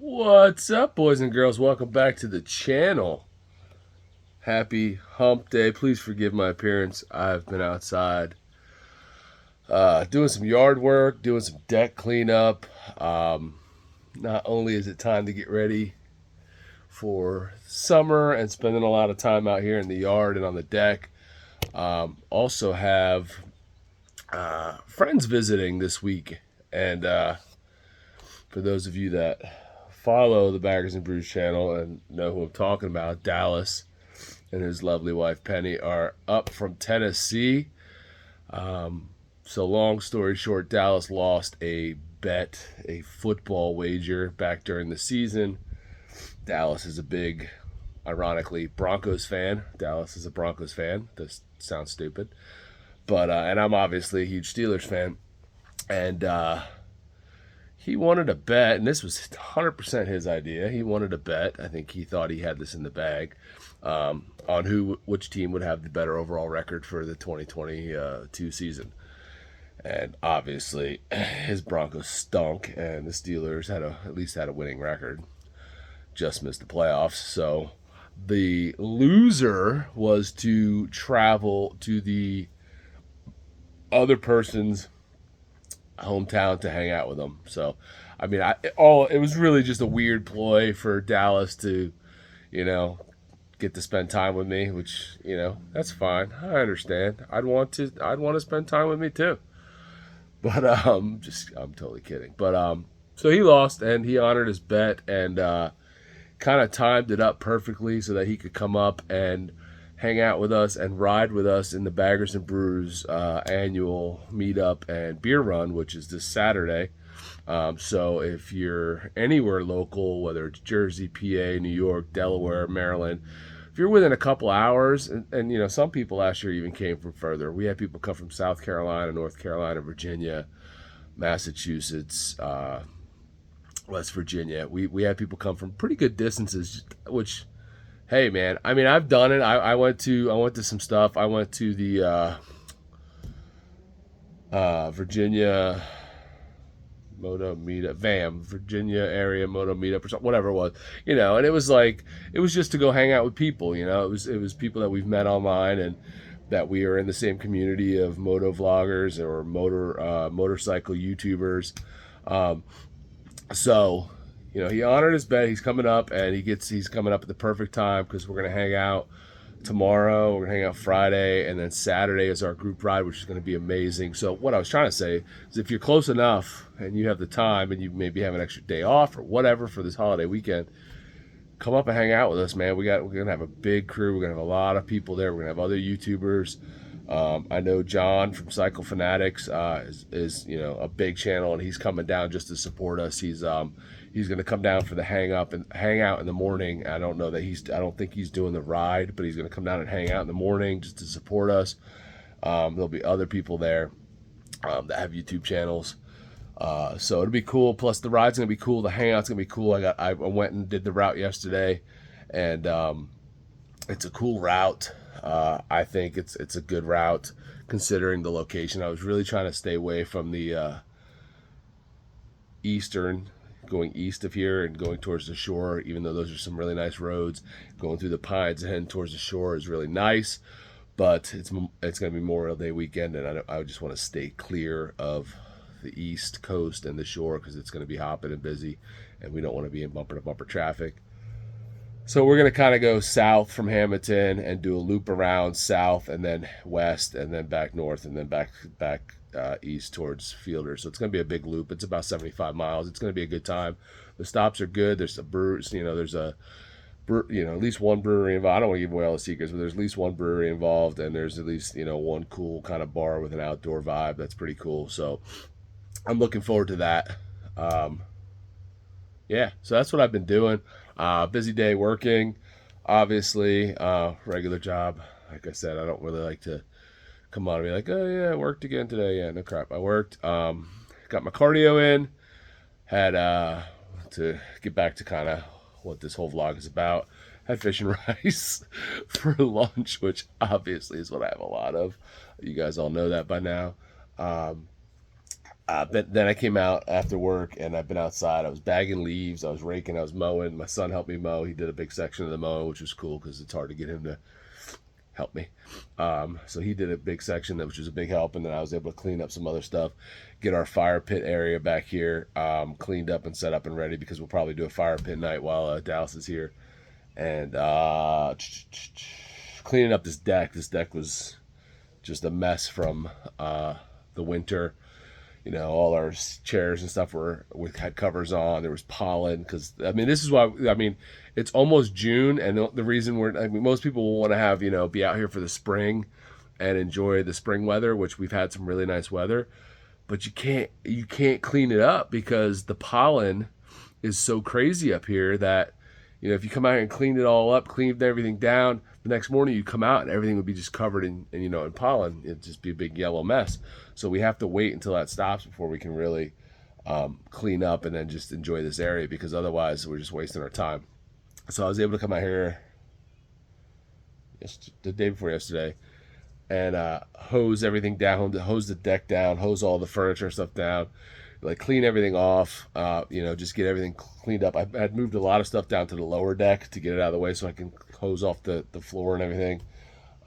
What's up, boys and girls? Welcome back to the channel. Happy Hump Day. Please forgive my appearance. I've been outside doing some yard work, doing some deck cleanup. Not only is it time to get ready for summer and spending a lot of time out here in the yard and on the deck, also have friends visiting this week. And for those of you that follow the Baggers and Brews channel and know who I'm talking about, Dallas and his lovely wife Penny are up from Tennessee. So long story short, Dallas lost a bet, a football wager back during the season. Dallas is a big, ironically, Broncos fan. Dallas is a Broncos fan. This sounds stupid. But and I'm obviously a huge Steelers fan. And he wanted a bet, and this was 100% his idea. He wanted a bet. I think he thought he had this in the bag on which team would have the better overall record for the 2022 season. And obviously, his Broncos stunk, and the Steelers at least had a winning record. Just missed the playoffs. So the loser was to travel to the other person's hometown to hang out with them. So, I mean, it was really just a weird ploy for Dallas to, get to spend time with me, which that's fine. I understand. I'd want to spend time with me too. But I'm totally kidding. But so he lost and he honored his bet and kind of timed it up perfectly so that he could come up and hang out with us and ride with us in the Baggers and Brews annual meetup and beer run, which is this Saturday. So if you're anywhere local, whether it's Jersey, PA, New York, Delaware, Maryland, if you're within a couple hours, and some people last year even came from further. We had people come from South Carolina, North Carolina, Virginia, Massachusetts, West Virginia. We had people come from pretty good distances, which, hey man, I mean I've done it. I went to some stuff. I went to the Virginia Moto Meetup, Virginia area Moto Meetup or something, whatever it was, and it was just to go hang out with people, it was people that we've met online and that we are in the same community of moto vloggers or motorcycle YouTubers. So, he honored his bet. He's coming up and he's coming up at the perfect time because we're going to hang out tomorrow. We're going to hang out Friday, and then Saturday is our group ride, which is going to be amazing. So what I was trying to say is if you're close enough and you have the time and you maybe have an extra day off or whatever for this holiday weekend, come up and hang out with us, man. We're going to have a big crew. We're going to have a lot of people there. We're going to have other YouTubers. I know John from Cycle Fanatics is a big channel, and he's coming down just to support us. He's going to come down for the hang out in the morning. I don't think he's doing the ride, but he's going to come down and hang out in the morning just to support us. There'll be other people there that have YouTube channels. So it'll be cool. Plus the ride's going to be cool. The hangout's going to be cool. I went and did the route yesterday, and it's a cool route. I think it's a good route considering the location. I was really trying to stay away from the going east of here and going towards the shore, even though those are some really nice roads. Going through the pines and heading towards the shore is really nice, but it's going to be Memorial Day weekend, and I just want to stay clear of the East Coast and the shore because it's going to be hopping and busy, and we don't want to be in bumper-to-bumper traffic. So we're going to kind of go south from Hamilton and do a loop around south and then west and then back north and then back east towards Fielder. So it's going to be a big loop. It's about 75 miles. It's going to be a good time. The stops are good. There's at least one brewery involved. I don't want to give away all the secrets, but there's at least one brewery involved, and there's at least one cool kind of bar with an outdoor vibe. That's pretty cool. So I'm looking forward to that. Yeah, so that's what I've been doing. Busy day working, obviously. Regular job. Like I said, I don't really like to come on and be like, oh yeah, I worked again today. Yeah, no crap. I worked. Got my cardio in. Had to get back to kind of what this whole vlog is about. Had fish and rice for lunch, which obviously is what I have a lot of. You guys all know that by now. But then I came out after work and I've been outside. I was bagging leaves, I was raking, I was mowing. My son helped me mow. He did a big section of the mowing, which was cool because it's hard to get him to help me. So he did a big section, which was a big help. And then I was able to clean up some other stuff, get our fire pit area back here cleaned up and set up and ready because we'll probably do a fire pit night while Dallas is here. And cleaning up this deck. This deck was just a mess from the winter. You know, all our chairs and stuff had covers on. There was pollen because I mean, this is why I mean, it's almost June, and the reason most people will want to have be out here for the spring and enjoy the spring weather, which we've had some really nice weather, but you can't clean it up because the pollen is so crazy up here that if you come out here and clean it all up, cleaned everything down, the next morning you come out and everything would be just covered in pollen. It'd just be a big yellow mess. So we have to wait until that stops before we can really clean up and then just enjoy this area because otherwise we're just wasting our time. So I was able to come out here the day before yesterday and hose everything down, hose the deck down, hose all the furniture and stuff down, like clean everything off, just get everything cleaned up. I had moved a lot of stuff down to the lower deck to get it out of the way so I can hose off the floor and everything.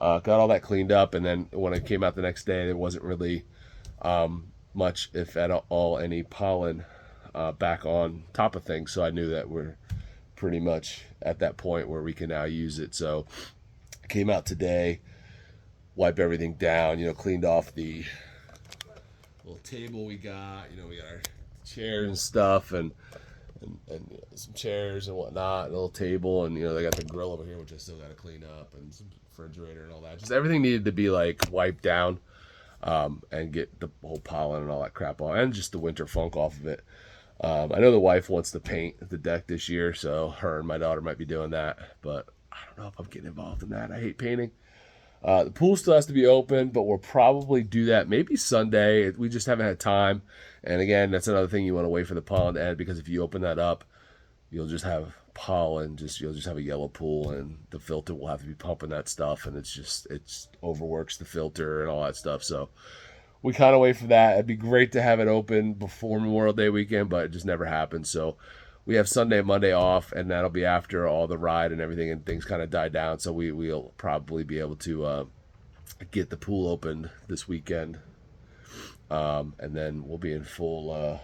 Got all that cleaned up, and then when I came out the next day, there wasn't really much, if at all, any pollen back on top of things. So I knew that we're pretty much at that point where we can now use it. So I came out today, wiped everything down, cleaned off the little table we got. We got our chairs and stuff, and some chairs and whatnot, and a little table, and they got the grill over here, which I still got to clean up, and some refrigerator and all that. Just everything needed to be like wiped down, and get the whole pollen and all that crap off, and just the winter funk off of it. I know the wife wants to paint the deck this year, so her and my daughter might be doing that, but I don't know if I'm getting involved in that. I hate painting. The pool still has to be open, but we'll probably do that maybe Sunday. We just haven't had time. And again, that's another thing you want to wait for the pollen to end, because if you open that up, you'll just have pollen. You'll just have a yellow pool, and the filter will have to be pumping that stuff, and it's overworks the filter and all that stuff. So we kind of wait for that. It'd be great to have it open before Memorial Day weekend, but it just never happens. So we have Sunday and Monday off, and that'll be after all the ride and everything, and things kind of die down. So we'll probably be able to get the pool open this weekend, and then we'll be in full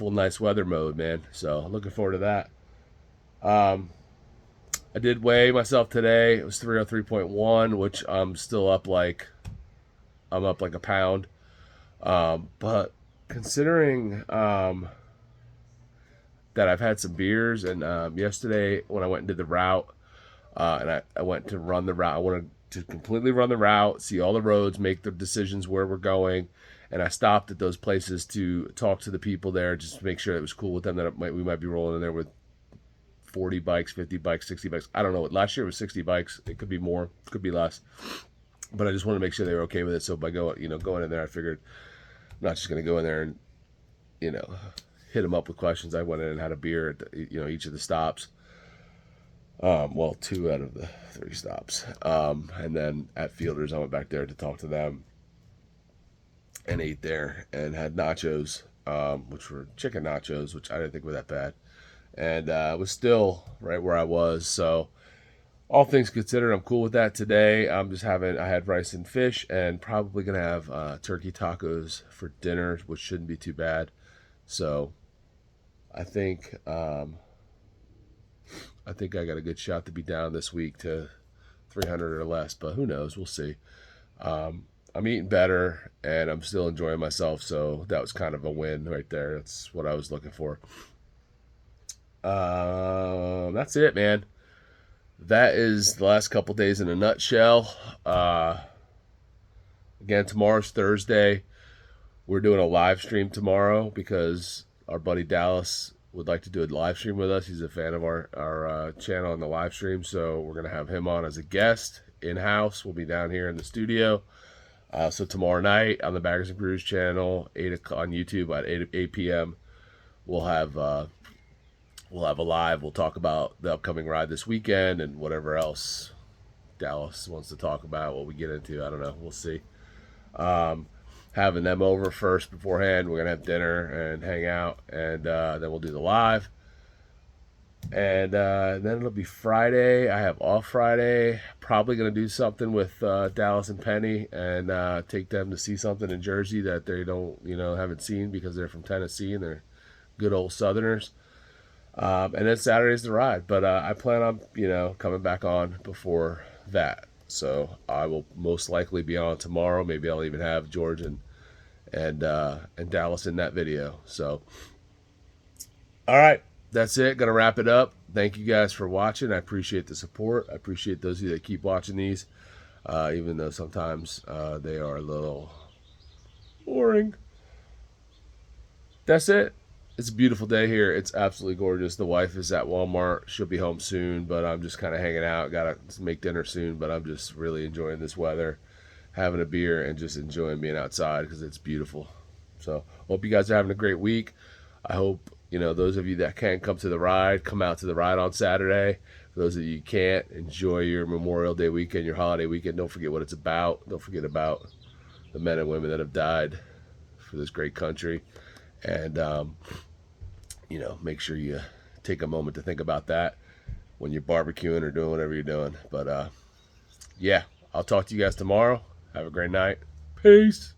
nice weather mode, man. So looking forward to that. I did weigh myself today. It was 303.1, which I'm still up like a pound. But considering that I've had some beers, and yesterday when I went and did the route, and I went to run the route, I wanted to completely run the route, see all the roads, make the decisions where we're going, and I stopped at those places to talk to the people there just to make sure it was cool with them, that we might be rolling in there with 40 bikes, 50 bikes, 60 bikes. I don't know. Last year it was 60 bikes. It could be more, could be less. But I just wanted to make sure they were okay with it. So by going in there, I figured I'm not just going to go in there and, hit them up with questions. I went in and had a beer at each of the stops. Well, 2 out of the 3 stops. And then at Fielders, I went back there to talk to them and ate there and had nachos, which were chicken nachos, which I didn't think were that bad. And I was still right where I was. So all things considered, I'm cool with that today. I had rice and fish, and probably going to have turkey tacos for dinner, which shouldn't be too bad. So I think I got a good shot to be down this week to 300 or less, but who knows? We'll see. I'm eating better, and I'm still enjoying myself, so that was kind of a win right there. That's what I was looking for. That's it, man. That is the last couple days in a nutshell. Again, tomorrow's Thursday. We're doing a live stream tomorrow because our buddy Dallas would like to do a live stream with us. He's a fan of our channel and the live stream, so we're going to have him on as a guest in-house. We'll be down here in the studio. So tomorrow night on the Baggers and Brews channel, 8 o'clock on YouTube at 8 p.m., we'll have a live. We'll talk about the upcoming ride this weekend and whatever else Dallas wants to talk about, what we get into. I don't know. We'll see. having them over first beforehand. We're gonna have dinner and hang out, and then we'll do the live. And then it'll be Friday. I have off Friday. Probably gonna do something with Dallas and Penny, and take them to see something in Jersey that they don't, haven't seen because they're from Tennessee and they're good old Southerners. And then Saturday's the ride. But I plan on, coming back on before that. So I will most likely be on tomorrow. Maybe I'll even have George and Dallas in that video. So, all right, that's it. Gonna wrap it up. Thank you guys for watching. I appreciate the support. I appreciate those of you that keep watching these, even though sometimes they are a little boring. That's it. It's a beautiful day here. It's absolutely gorgeous. The wife is at Walmart. She'll be home soon, but I'm just kind of hanging out. Got to make dinner soon, but I'm just really enjoying this weather, having a beer, and just enjoying being outside because it's beautiful. So, hope you guys are having a great week. I hope, those of you that can come to the ride, come out to the ride on Saturday. For those of you who can't, enjoy your Memorial Day weekend, your holiday weekend. Don't forget what it's about. Don't forget about the men and women that have died for this great country. And, make sure you take a moment to think about that when you're barbecuing or doing whatever you're doing. But, yeah, I'll talk to you guys tomorrow. Have a great night. Peace.